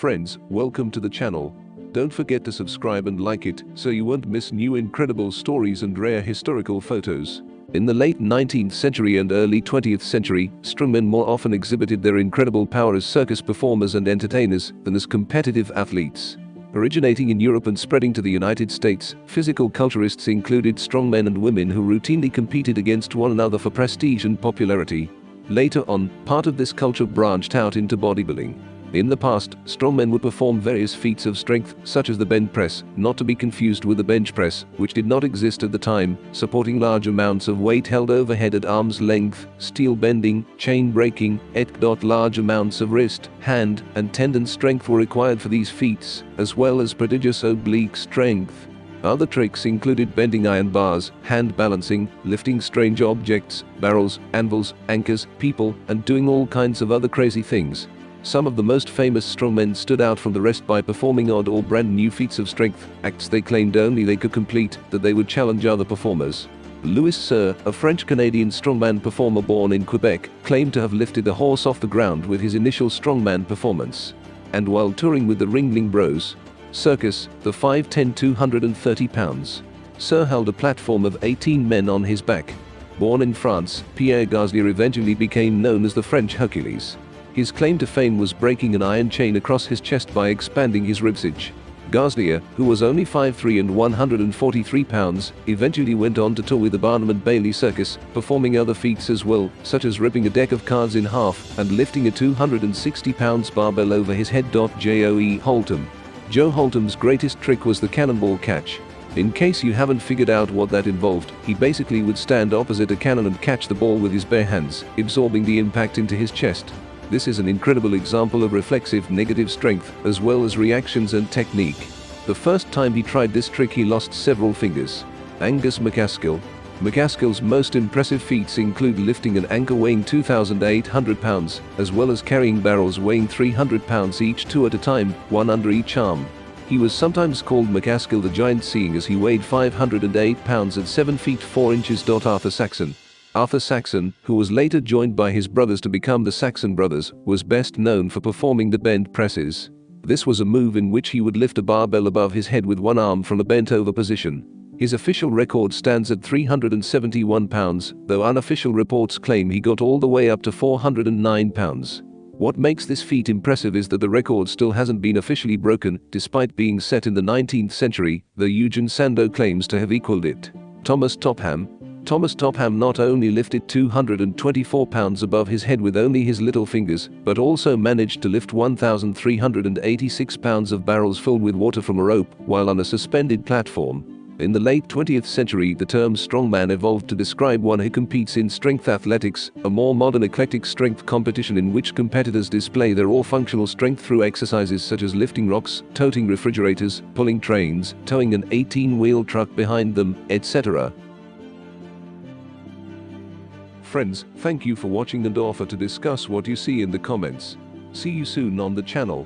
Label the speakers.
Speaker 1: Friends, welcome to the channel. Don't forget to subscribe and like it so you won't miss new incredible stories and rare historical photos. In the late 19th century and early 20th century, strongmen more often exhibited their incredible power as circus performers and entertainers than as competitive athletes. Originating in Europe and spreading to the United States, physical culturists included strongmen and women who routinely competed against one another for prestige and popularity. Later on, part of this culture branched out into bodybuilding. In the past, strongmen would perform various feats of strength, such as the bend press, not to be confused with the bench press, which did not exist at the time, supporting large amounts of weight held overhead at arm's length, steel bending, chain breaking, etc. Large amounts of wrist, hand, and tendon strength were required for these feats, as well as prodigious oblique strength. Other tricks included bending iron bars, hand balancing, lifting strange objects, barrels, anvils, anchors, people, and doing all kinds of other crazy things. Some of the most famous strongmen stood out from the rest by performing odd or brand new feats of strength, acts they claimed only they could complete, that they would challenge other performers. Louis Cyr, a French-Canadian strongman performer born in Quebec, claimed to have lifted a horse off the ground with his initial strongman performance. And while touring with the Ringling Bros circus, the 5'10", 230 pounds, Cyr held a platform of 18 men on his back. Born in France, Pierre Gaslier eventually became known as the French Hercules. His claim to fame was breaking an iron chain across his chest by expanding his ribcage. Gaslier, who was only 5'3" and 143 pounds, eventually went on to tour with the Barnum and Bailey Circus, performing other feats as well, such as ripping a deck of cards in half and lifting a 260 pounds barbell over his head. Joe Holtum. Joe Holtum's greatest trick was the cannonball catch. In case you haven't figured out what that involved, he basically would stand opposite a cannon and catch the ball with his bare hands, absorbing the impact into his chest. This is an incredible example of reflexive negative strength, as well as reactions and technique. The first time he tried this trick he lost several fingers. Angus MacAskill. MacAskill's most impressive feats include lifting an anchor weighing 2,800 pounds, as well as carrying barrels weighing 300 pounds each, two at a time, one under each arm. He was sometimes called MacAskill the Giant, seeing as he weighed 508 pounds at 7 feet 4 inches. Arthur Saxon, who was later joined by his brothers to become the Saxon Brothers, was best known for performing the bend presses. This was a move in which he would lift a barbell above his head with one arm from a bent-over position. His official record stands at 371 pounds, though unofficial reports claim he got all the way up to 409 pounds. What makes this feat impressive is that the record still hasn't been officially broken, despite being set in the 19th century, though Eugen Sandow claims to have equaled it. Thomas Topham not only lifted 224 pounds above his head with only his little fingers, but also managed to lift 1,386 pounds of barrels filled with water from a rope while on a suspended platform. In the late 20th century, the term strongman evolved to describe one who competes in strength athletics, a more modern eclectic strength competition in which competitors display their all-functional strength through exercises such as lifting rocks, toting refrigerators, pulling trains, towing an 18-wheel truck behind them, etc. Friends, thank you for watching and offer to discuss what you see in the comments. See you soon on the channel.